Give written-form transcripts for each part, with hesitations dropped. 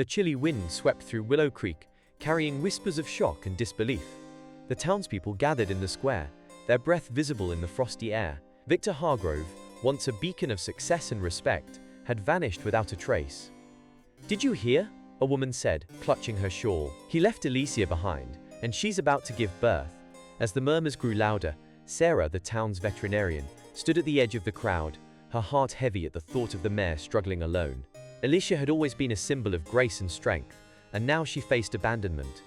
The chilly wind swept through Willow Creek, carrying whispers of shock and disbelief. The townspeople gathered in the square, their breath visible in the frosty air. Victor Hargrove, once a beacon of success and respect, had vanished without a trace. "Did you hear?" a woman said, clutching her shawl. "He left Alicia behind, and she's about to give birth." As the murmurs grew louder, Sarah, the town's veterinarian, stood at the edge of the crowd, her heart heavy at the thought of the mare struggling alone. Alicia had always been a symbol of grace and strength, and now she faced abandonment.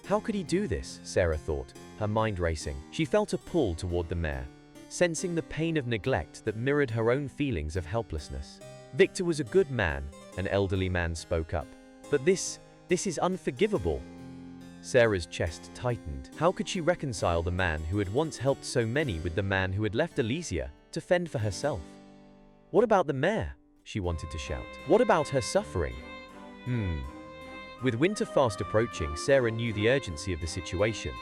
How could he do this? Sarah thought, her mind racing. She felt a pull toward the mare, sensing the pain of neglect that mirrored her own feelings of helplessness. "Victor was a good man," an elderly man spoke up. "But this is unforgivable." Sarah's chest tightened. How could she reconcile the man who had once helped so many with the man who had left Alicia to fend for herself? What about the mare? She wanted to shout. What about her suffering? With winter fast approaching, Sarah knew the urgency of the situation.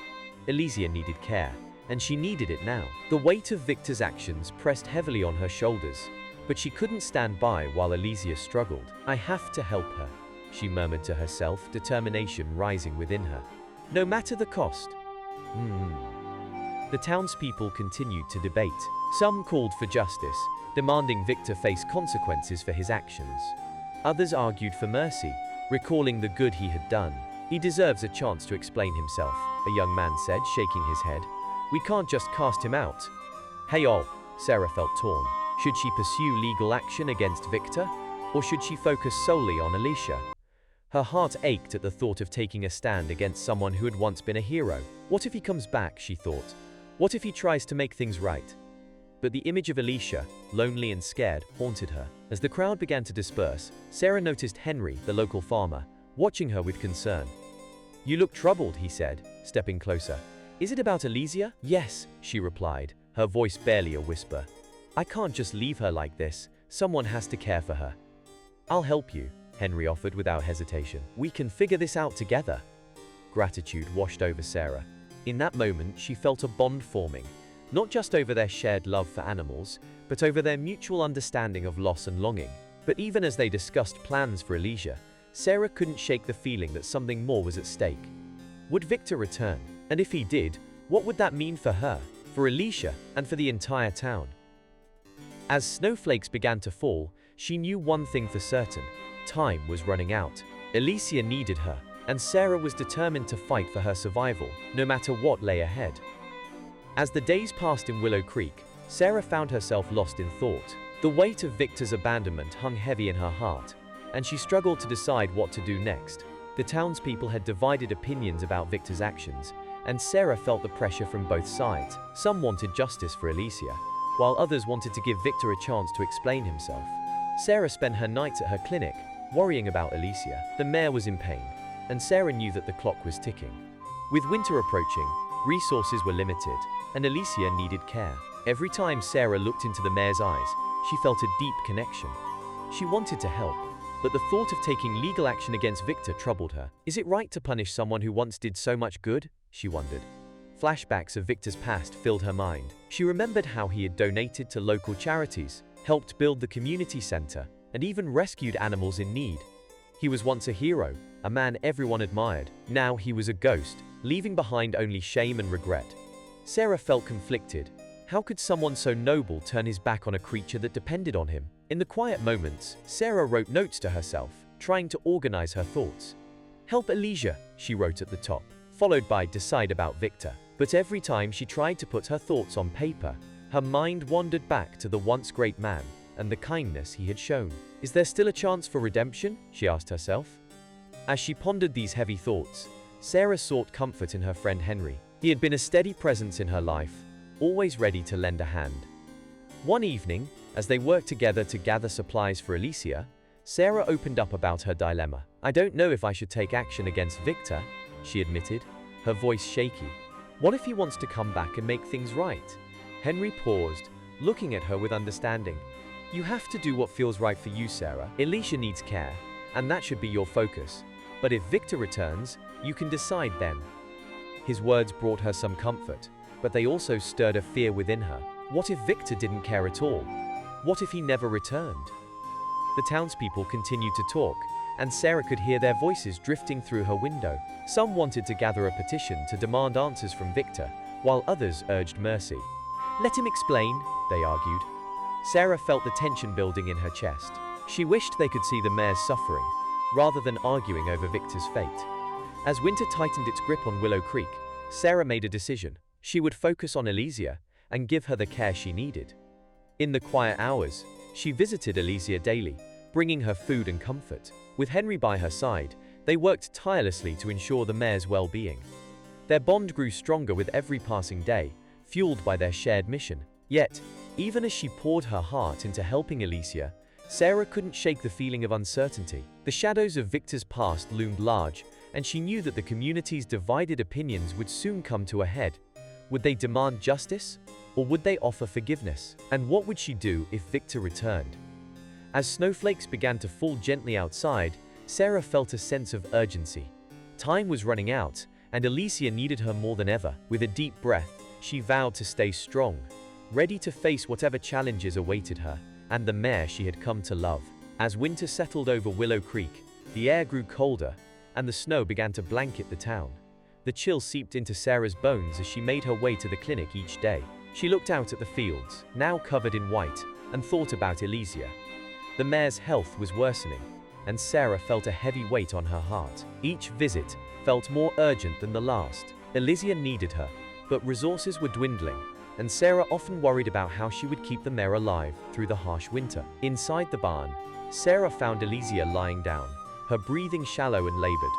Alicia needed care, and she needed it now. The weight of Victor's actions pressed heavily on her shoulders, but she couldn't stand by while Alicia struggled. "I have to help her," she murmured to herself, determination rising within her. "No matter the cost." The townspeople continued to debate. Some called for justice, demanding Victor face consequences for his actions. Others argued for mercy, recalling the good he had done. "He deserves a chance to explain himself," a young man said, shaking his head. "We can't just cast him out." "Hey all," Sarah felt torn. Should she pursue legal action against Victor, or should she focus solely on Alicia? Her heart ached at the thought of taking a stand against someone who had once been a hero. What if he comes back, she thought. What if he tries to make things right? But the image of Alicia, lonely and scared, haunted her. As the crowd began to disperse, Sarah noticed Henry, the local farmer, watching her with concern. "You look troubled," he said, stepping closer. "Is it about Alicia?" "Yes," she replied, her voice barely a whisper. "I can't just leave her like this. Someone has to care for her." "I'll help you," Henry offered without hesitation. "We can figure this out together." Gratitude washed over Sarah. In that moment, she felt a bond forming, not just over their shared love for animals, but over their mutual understanding of loss and longing. But even as they discussed plans for Alicia, Sarah couldn't shake the feeling that something more was at stake. Would Victor return? And if he did, what would that mean for her, for Alicia, and for the entire town? As snowflakes began to fall, she knew one thing for certain. Time was running out. Alicia needed her, and Sarah was determined to fight for her survival, no matter what lay ahead. As the days passed in Willow Creek, Sarah found herself lost in thought. The weight of Victor's abandonment hung heavy in her heart, and she struggled to decide what to do next. The townspeople had divided opinions about Victor's actions, and Sarah felt the pressure from both sides. Some wanted justice for Alicia, while others wanted to give Victor a chance to explain himself. Sarah spent her nights at her clinic, worrying about Alicia. The mare was in pain, and Sarah knew that the clock was ticking. With winter approaching, resources were limited, and Alicia needed care. Every time Sarah looked into the mare's eyes, she felt a deep connection. She wanted to help, but the thought of taking legal action against Victor troubled her. Is it right to punish someone who once did so much good? She wondered. Flashbacks of Victor's past filled her mind. She remembered how he had donated to local charities, helped build the community center, and even rescued animals in need. He was once a hero, a man everyone admired. Now he was a ghost, leaving behind only shame and regret. Sarah felt conflicted. How could someone so noble turn his back on a creature that depended on him? In the quiet moments, Sarah wrote notes to herself, trying to organize her thoughts. "Help Alicia," she wrote at the top, followed by "decide about Victor." But every time she tried to put her thoughts on paper, her mind wandered back to the once great man and the kindness he had shown. Is there still a chance for redemption? She asked herself. As she pondered these heavy thoughts, Sarah sought comfort in her friend Henry. He had been a steady presence in her life, always ready to lend a hand. One evening, as they worked together to gather supplies for Alicia, Sarah opened up about her dilemma. "I don't know if I should take action against Victor," she admitted, her voice shaky. "What if he wants to come back and make things right?" Henry paused, looking at her with understanding. "You have to do what feels right for you, Sarah. Alicia needs care, and that should be your focus. But if Victor returns, you can decide then." His words brought her some comfort, but they also stirred a fear within her. What if Victor didn't care at all? What if he never returned? The townspeople continued to talk, and Sarah could hear their voices drifting through her window. Some wanted to gather a petition to demand answers from Victor, while others urged mercy. "Let him explain," they argued. Sarah felt the tension building in her chest. She wished they could see the mare's suffering, rather than arguing over Victor's fate. As winter tightened its grip on Willow Creek, Sarah made a decision. She would focus on Elysia and give her the care she needed. In the quiet hours, she visited Elysia daily, bringing her food and comfort. With Henry by her side, they worked tirelessly to ensure the mare's well-being. Their bond grew stronger with every passing day, fueled by their shared mission. Yet, even as she poured her heart into helping Elysia, Sarah couldn't shake the feeling of uncertainty. The shadows of Victor's past loomed large, and she knew that the community's divided opinions would soon come to a head. Would they demand justice, or would they offer forgiveness? And what would she do if Victor returned? As snowflakes began to fall gently outside, Sarah felt a sense of urgency. Time was running out, and Elysia needed her more than ever. With a deep breath, she vowed to stay strong, ready to face whatever challenges awaited her and the mare she had come to love. As winter settled over Willow Creek, the air grew colder, and the snow began to blanket the town. The chill seeped into Sarah's bones as she made her way to the clinic each day. She looked out at the fields, now covered in white, and thought about Elysia. The mare's health was worsening, and Sarah felt a heavy weight on her heart. Each visit felt more urgent than the last. Elysia needed her, but resources were dwindling, and Sarah often worried about how she would keep the mare alive through the harsh winter. Inside the barn, Sarah found Elysia lying down, her breathing shallow and labored.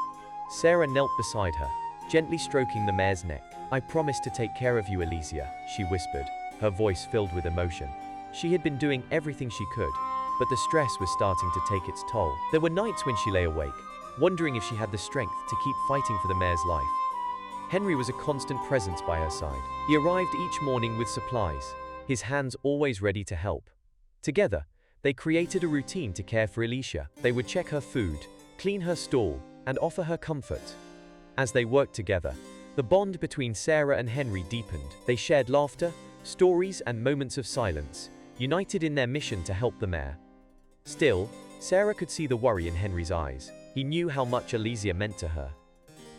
Sarah knelt beside her, gently stroking the mare's neck. "I promise to take care of you, Elysia," she whispered, her voice filled with emotion. She had been doing everything she could, but the stress was starting to take its toll. There were nights when she lay awake, wondering if she had the strength to keep fighting for the mare's life. Henry was a constant presence by her side. He arrived each morning with supplies, his hands always ready to help. Together, they created a routine to care for Elysia. They would check her food, clean her stall, and offer her comfort. As they worked together, the bond between Sarah and Henry deepened. They shared laughter, stories, and moments of silence, united in their mission to help the mare. Still, Sarah could see the worry in Henry's eyes. He knew how much Elysia meant to her.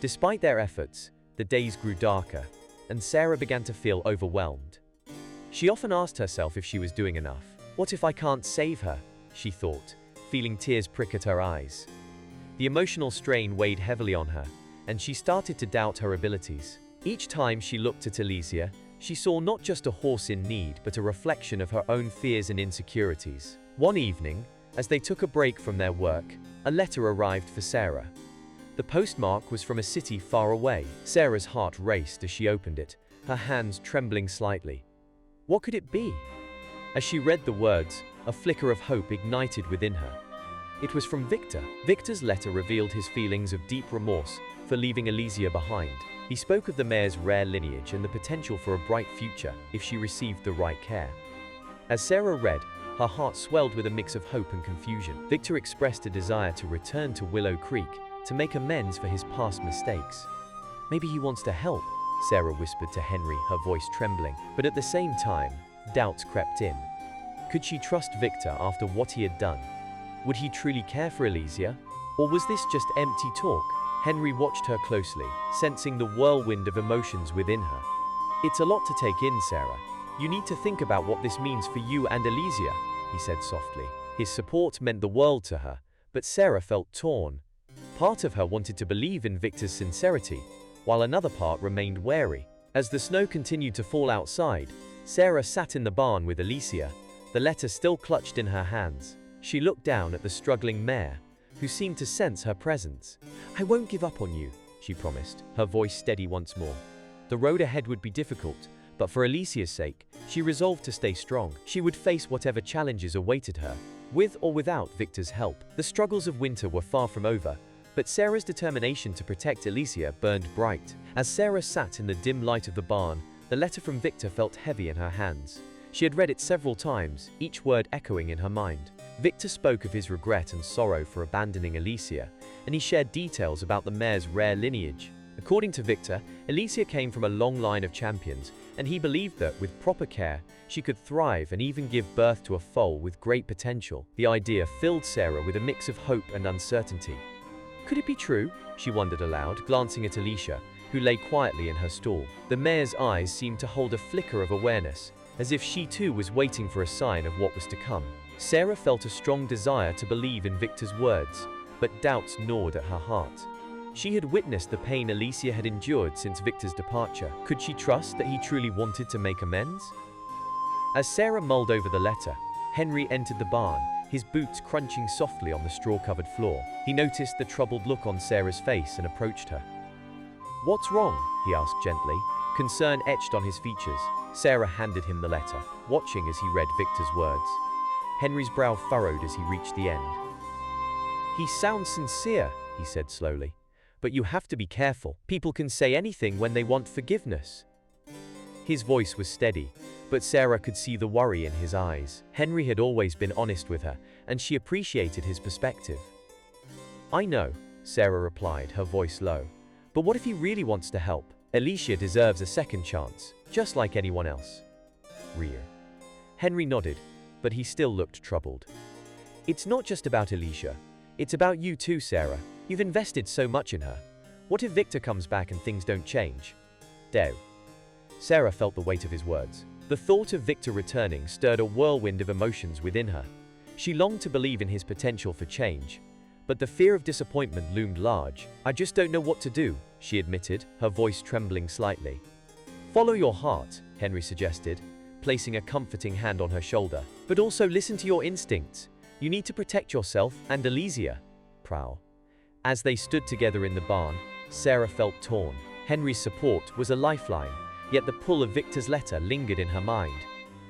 Despite their efforts, the days grew darker, and Sarah began to feel overwhelmed. She often asked herself if she was doing enough. "What if I can't save her?" she thought, feeling tears prick at her eyes. The emotional strain weighed heavily on her, and she started to doubt her abilities. Each time she looked at Elysia, she saw not just a horse in need, but a reflection of her own fears and insecurities. One evening, as they took a break from their work, a letter arrived for Sarah. The postmark was from a city far away. Sarah's heart raced as she opened it, her hands trembling slightly. What could it be? As she read the words, a flicker of hope ignited within her. It was from Victor. Victor's letter revealed his feelings of deep remorse for leaving Elysia behind. He spoke of the mare's rare lineage and the potential for a bright future if she received the right care. As Sarah read, her heart swelled with a mix of hope and confusion. Victor expressed a desire to return to Willow Creek to make amends for his past mistakes. "Maybe he wants to help," Sarah whispered to Henry, her voice trembling. But at the same time, doubts crept in. Could she trust Victor after what he had done? Would he truly care for Elysia? Or was this just empty talk? Henry watched her closely, sensing the whirlwind of emotions within her. "It's a lot to take in, Sarah. You need to think about what this means for you and Elysia," he said softly. His support meant the world to her, but Sarah felt torn. Part of her wanted to believe in Victor's sincerity, while another part remained wary. As the snow continued to fall outside, Sarah sat in the barn with Elysia, the letter still clutched in her hands. She looked down at the struggling mare, who seemed to sense her presence. "I won't give up on you," she promised, her voice steady once more. The road ahead would be difficult, but for Elysia's sake, she resolved to stay strong. She would face whatever challenges awaited her, with or without Victor's help. The struggles of winter were far from over, but Sarah's determination to protect Elysia burned bright. As Sarah sat in the dim light of the barn, the letter from Victor felt heavy in her hands. She had read it several times, each word echoing in her mind. Victor spoke of his regret and sorrow for abandoning Elysia, and he shared details about the mare's rare lineage. According to Victor, Alicia came from a long line of champions, and he believed that, with proper care, she could thrive and even give birth to a foal with great potential. The idea filled Sarah with a mix of hope and uncertainty. Could it be true? She wondered aloud, glancing at Alicia, who lay quietly in her stall. The mare's eyes seemed to hold a flicker of awareness, as if she too was waiting for a sign of what was to come. Sarah felt a strong desire to believe in Victor's words, but doubts gnawed at her heart. She had witnessed the pain Alicia had endured since Victor's departure. Could she trust that he truly wanted to make amends? As Sarah mulled over the letter, Henry entered the barn, his boots crunching softly on the straw-covered floor. He noticed the troubled look on Sarah's face and approached her. "What's wrong?" he asked gently, concern etched on his features. Sarah handed him the letter, watching as he read Victor's words. Henry's brow furrowed as he reached the end. "He sounds sincere," he said slowly. "But you have to be careful. People can say anything when they want forgiveness." His voice was steady, but Sarah could see the worry in his eyes. Henry had always been honest with her, and she appreciated his perspective. "I know," Sarah replied, her voice low. "But what if he really wants to help? Alicia deserves a second chance, just like anyone else." Rear. Henry nodded, but he still looked troubled. "It's not just about Alicia. It's about you too, Sarah. You've invested so much in her. What if Victor comes back and things don't change?" "Dew." Sarah felt the weight of his words. The thought of Victor returning stirred a whirlwind of emotions within her. She longed to believe in his potential for change, but the fear of disappointment loomed large. "I just don't know what to do," she admitted, her voice trembling slightly. "Follow your heart," Henry suggested, placing a comforting hand on her shoulder. "But also listen to your instincts. You need to protect yourself and Alicia." Prowl. As they stood together in the barn, Sarah felt torn. Henry's support was a lifeline, yet the pull of Victor's letter lingered in her mind.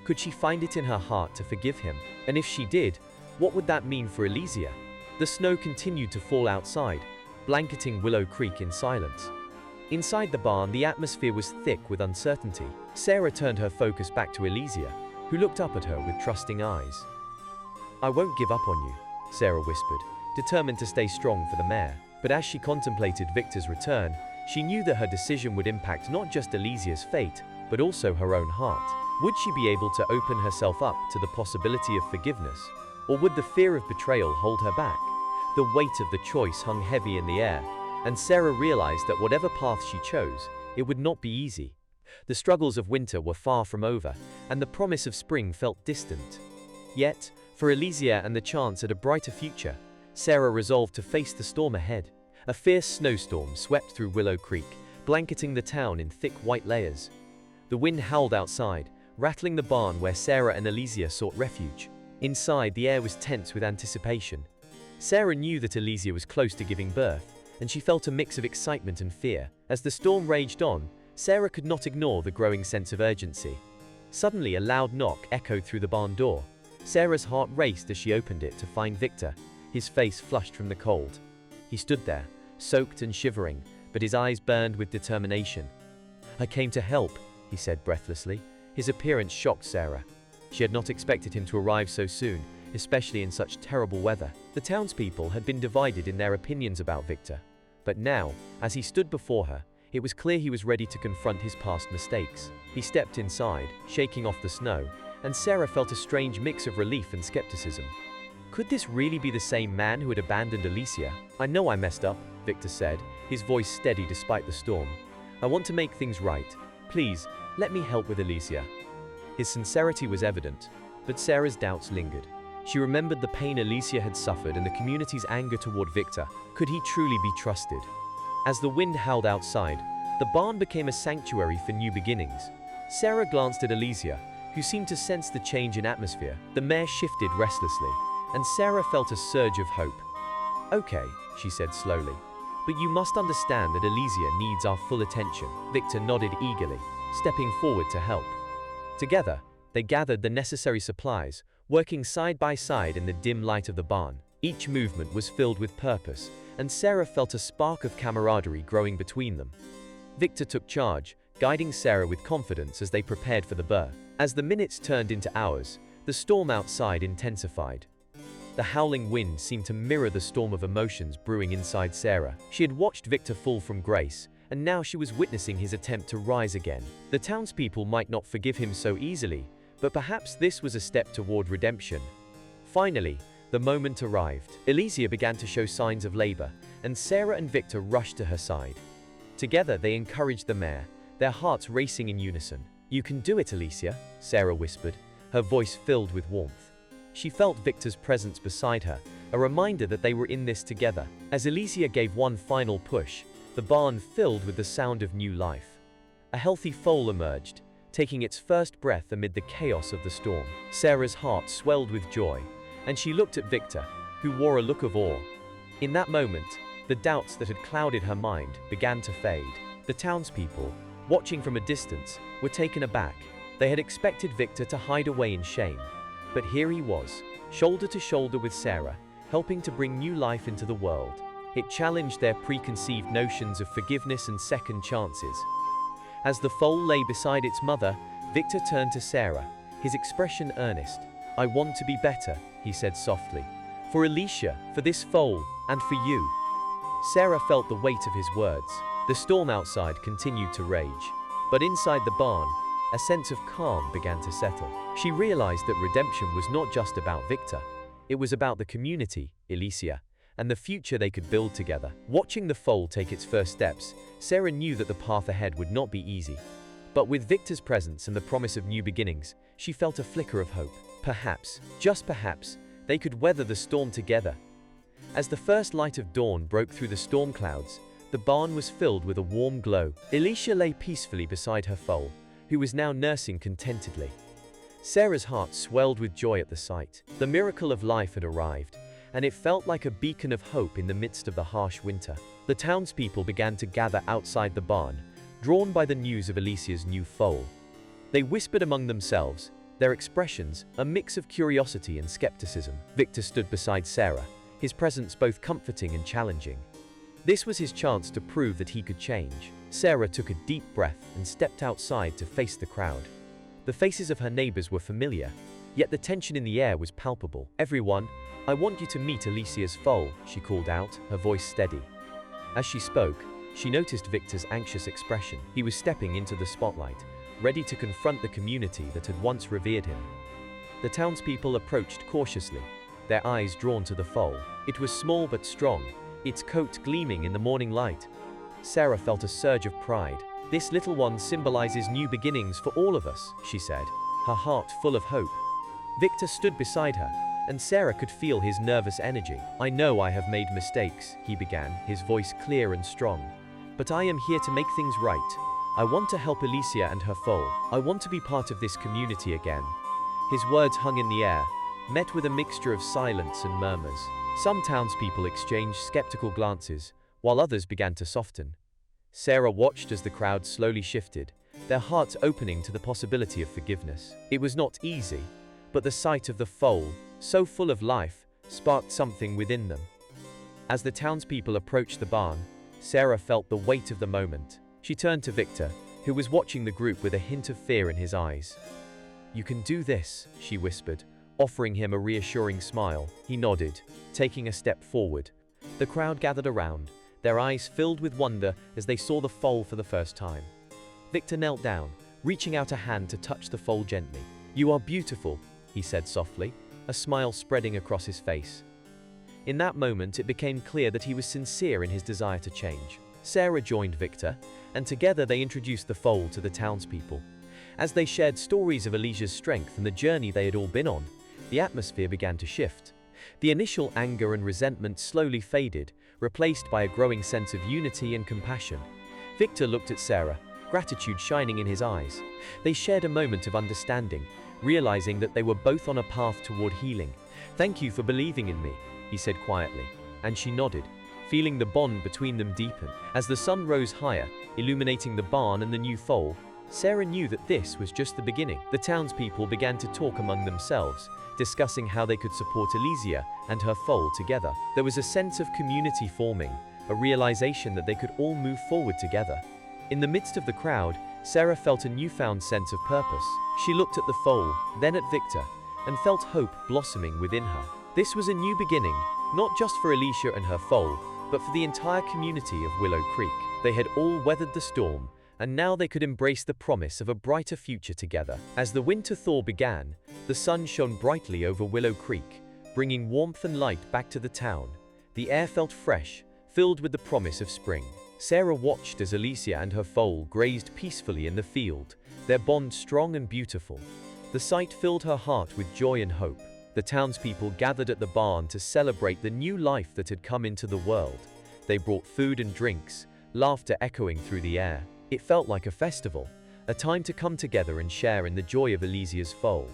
Could she find it in her heart to forgive him? And if she did, what would that mean for Alicia? The snow continued to fall outside, blanketing Willow Creek in silence. Inside the barn, the atmosphere was thick with uncertainty. Sarah turned her focus back to Alicia, who looked up at her with trusting eyes. "I won't give up on you," Sarah whispered, determined to stay strong for the mare. But as she contemplated Victor's return, she knew that her decision would impact not just Alicia's fate, but also her own heart. Would she be able to open herself up to the possibility of forgiveness, or would the fear of betrayal hold her back? The weight of the choice hung heavy in the air, and Sarah realized that whatever path she chose, it would not be easy. The struggles of winter were far from over, and the promise of spring felt distant. Yet, for Alicia and the chance at a brighter future, Sarah resolved to face the storm ahead. A fierce snowstorm swept through Willow Creek, blanketing the town in thick white layers. The wind howled outside, rattling the barn where Sarah and Alicia sought refuge. Inside, the air was tense with anticipation. Sarah knew that Alicia was close to giving birth, and she felt a mix of excitement and fear. As the storm raged on, Sarah could not ignore the growing sense of urgency. Suddenly, a loud knock echoed through the barn door. Sarah's heart raced as she opened it to find Victor, his face flushed from the cold. He stood there, soaked and shivering, but his eyes burned with determination. "I came to help," he said breathlessly. His appearance shocked Sarah. She had not expected him to arrive so soon, especially in such terrible weather. The townspeople had been divided in their opinions about Victor, but now, as he stood before her, it was clear he was ready to confront his past mistakes. He stepped inside, shaking off the snow, and Sarah felt a strange mix of relief and skepticism. Could this really be the same man who had abandoned Alicia? "I know I messed up," Victor said, his voice steady despite the storm. "I want to make things right. Please, let me help with Alicia." His sincerity was evident, but Sarah's doubts lingered. She remembered the pain Alicia had suffered and the community's anger toward Victor. Could he truly be trusted? As the wind howled outside, the barn became a sanctuary for new beginnings. Sarah glanced at Alicia, who seemed to sense the change in atmosphere. The mare shifted restlessly, and Sarah felt a surge of hope. "Okay," she said slowly, "but you must understand that Alicia needs our full attention." Victor nodded eagerly, stepping forward to help. Together, they gathered the necessary supplies, working side by side in the dim light of the barn. Each movement was filled with purpose, and Sarah felt a spark of camaraderie growing between them. Victor took charge, guiding Sarah with confidence as they prepared for the birth. As the minutes turned into hours, the storm outside intensified. The howling wind seemed to mirror the storm of emotions brewing inside Sarah. She had watched Victor fall from grace, and now she was witnessing his attempt to rise again. The townspeople might not forgive him so easily, but perhaps this was a step toward redemption. Finally, the moment arrived. Alicia began to show signs of labor, and Sarah and Victor rushed to her side. Together, they encouraged the mare, their hearts racing in unison. "You can do it, Alicia," Sarah whispered, her voice filled with warmth. She felt Victor's presence beside her, a reminder that they were in this together. As Alicia gave one final push, the barn filled with the sound of new life. A healthy foal emerged, taking its first breath amid the chaos of the storm. Sarah's heart swelled with joy, and she looked at Victor, who wore a look of awe. In that moment, the doubts that had clouded her mind began to fade. The townspeople, watching from a distance, were taken aback. They had expected Victor to hide away in shame, but here he was, shoulder to shoulder with Sarah, helping to bring new life into the world. It challenged their preconceived notions of forgiveness and second chances. As the foal lay beside its mother, Victor turned to Sarah, his expression earnest. "I want to be better," he said softly. "For Alicia, for this foal, and for you." Sarah felt the weight of his words. The storm outside continued to rage, but inside the barn, a sense of calm began to settle. She realized that redemption was not just about Victor. It was about the community, Alicia, and the future they could build together. Watching the foal take its first steps, Sarah knew that the path ahead would not be easy. But with Victor's presence and the promise of new beginnings, she felt a flicker of hope. Perhaps, just perhaps, they could weather the storm together. As the first light of dawn broke through the storm clouds, the barn was filled with a warm glow. Alicia lay peacefully beside her foal, who was now nursing contentedly. Sarah's heart swelled with joy at the sight. The miracle of life had arrived, and it felt like a beacon of hope in the midst of the harsh winter. The townspeople began to gather outside the barn, drawn by the news of Alicia's new foal. They whispered among themselves, their expressions a mix of curiosity and skepticism. Victor stood beside Sarah, his presence both comforting and challenging. This was his chance to prove that he could change. Sarah took a deep breath and stepped outside to face the crowd. The faces of her neighbors were familiar, yet the tension in the air was palpable. "Everyone, I want you to meet Alicia's foal," she called out, her voice steady. As she spoke, she noticed Victor's anxious expression. He was stepping into the spotlight, ready to confront the community that had once revered him. The townspeople approached cautiously, their eyes drawn to the foal. It was small but strong, its coat gleaming in the morning light. Sarah felt a surge of pride. "This little one symbolizes new beginnings for all of us," she said, her heart full of hope. Victor stood beside her, and Sarah could feel his nervous energy. "I know I have made mistakes," he began, his voice clear and strong. "But I am here to make things right. I want to help Alicia and her foal. I want to be part of this community again." His words hung in the air, met with a mixture of silence and murmurs. Some townspeople exchanged skeptical glances, while others began to soften. Sarah watched as the crowd slowly shifted, their hearts opening to the possibility of forgiveness. It was not easy, but the sight of the foal, so full of life, sparked something within them. As the townspeople approached the barn, Sarah felt the weight of the moment. She turned to Victor, who was watching the group with a hint of fear in his eyes. "You can do this," she whispered, offering him a reassuring smile. He nodded, taking a step forward. The crowd gathered around, their eyes filled with wonder as they saw the foal for the first time. Victor knelt down, reaching out a hand to touch the foal gently. "You are beautiful," he said softly, a smile spreading across his face. In that moment, it became clear that he was sincere in his desire to change. Sarah joined Victor, and together they introduced the foal to the townspeople. As they shared stories of Alicia's strength and the journey they had all been on, the atmosphere began to shift. The initial anger and resentment slowly faded, replaced by a growing sense of unity and compassion. Victor looked at Sarah, gratitude shining in his eyes. They shared a moment of understanding, realizing that they were both on a path toward healing. "Thank you for believing in me," he said quietly, and she nodded, feeling the bond between them deepen. As the sun rose higher, illuminating the barn and the new foal, Sarah knew that this was just the beginning. The townspeople began to talk among themselves, discussing how they could support Alicia and her foal together. There was a sense of community forming, a realization that they could all move forward together. In the midst of the crowd, Sarah felt a newfound sense of purpose. She looked at the foal, then at Victor, and felt hope blossoming within her. This was a new beginning, not just for Alicia and her foal, but for the entire community of Willow Creek. They had all weathered the storm, and now they could embrace the promise of a brighter future together. As the winter thaw began, the sun shone brightly over Willow Creek, bringing warmth and light back to the town. The air felt fresh, filled with the promise of spring. Sarah watched as Alicia and her foal grazed peacefully in the field, their bond strong and beautiful. The sight filled her heart with joy and hope. The townspeople gathered at the barn to celebrate the new life that had come into the world. They brought food and drinks, laughter echoing through the air. It felt like a festival, a time to come together and share in the joy of Alicia's foal.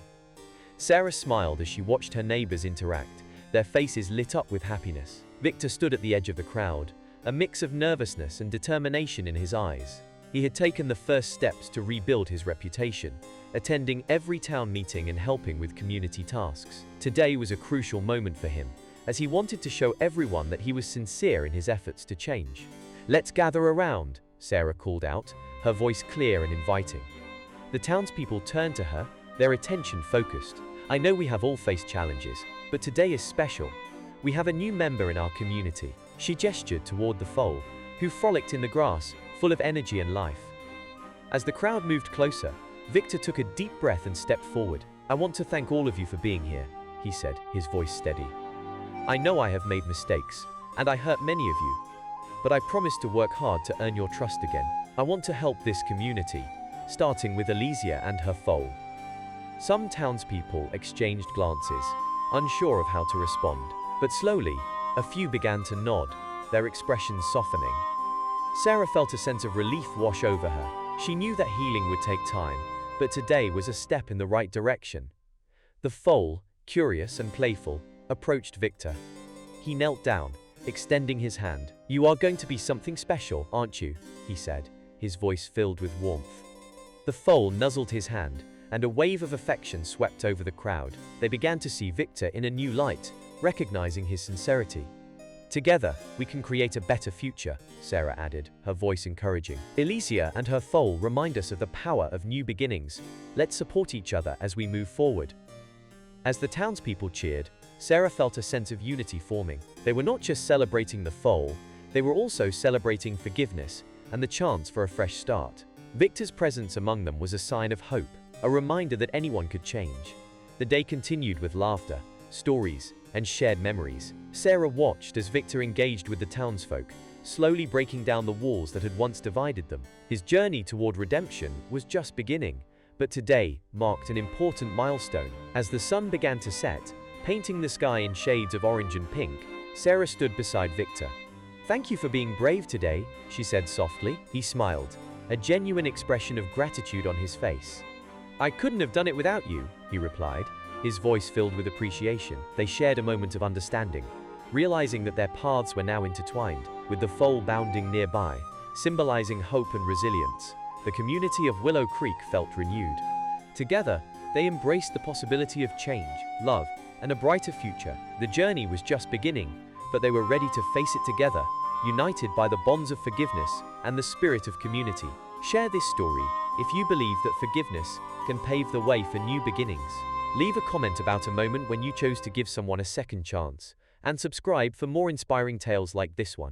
Sarah smiled as she watched her neighbors interact, their faces lit up with happiness. Victor stood at the edge of the crowd, a mix of nervousness and determination in his eyes. He had taken the first steps to rebuild his reputation, attending every town meeting and helping with community tasks. Today was a crucial moment for him, as he wanted to show everyone that he was sincere in his efforts to change. "Let's gather around," Sarah called out, her voice clear and inviting. The townspeople turned to her, their attention focused. "I know we have all faced challenges, but today is special. We have a new member in our community." She gestured toward the foal, who frolicked in the grass, full of energy and life. As the crowd moved closer, Victor took a deep breath and stepped forward. "I want to thank all of you for being here," he said, his voice steady. "I know I have made mistakes, and I hurt many of you, but I promise to work hard to earn your trust again. I want to help this community," starting with Alicia and her foal. Some townspeople exchanged glances, unsure of how to respond, but slowly, a few began to nod, their expressions softening. Sarah felt a sense of relief wash over her. She knew that healing would take time, but today was a step in the right direction. The foal, curious and playful, approached Victor. He knelt down, extending his hand. "You are going to be something special, aren't you?" he said, his voice filled with warmth. The foal nuzzled his hand, and a wave of affection swept over the crowd. They began to see Victor in a new light, recognizing his sincerity. "Together, we can create a better future," Sarah added, her voice encouraging. "Alicia and her foal remind us of the power of new beginnings. Let's support each other as we move forward." As the townspeople cheered, Sarah felt a sense of unity forming. They were not just celebrating the foal, they were also celebrating forgiveness and the chance for a fresh start. Victor's presence among them was a sign of hope, a reminder that anyone could change. The day continued with laughter, stories, and shared memories. Sarah watched as Victor engaged with the townsfolk, slowly breaking down the walls that had once divided them. His journey toward redemption was just beginning, but today marked an important milestone. As the sun began to set, painting the sky in shades of orange and pink, Sarah stood beside Victor. "Thank you for being brave today," she said softly. He smiled, a genuine expression of gratitude on his face. "I couldn't have done it without you," he replied, his voice filled with appreciation. They shared a moment of understanding, realizing that their paths were now intertwined, with the foal bounding nearby, symbolizing hope and resilience. The community of Willow Creek felt renewed. Together, they embraced the possibility of change, love, and a brighter future. The journey was just beginning, but they were ready to face it together, united by the bonds of forgiveness and the spirit of community. Share this story if you believe that forgiveness can pave the way for new beginnings. Leave a comment about a moment when you chose to give someone a second chance, and subscribe for more inspiring tales like this one.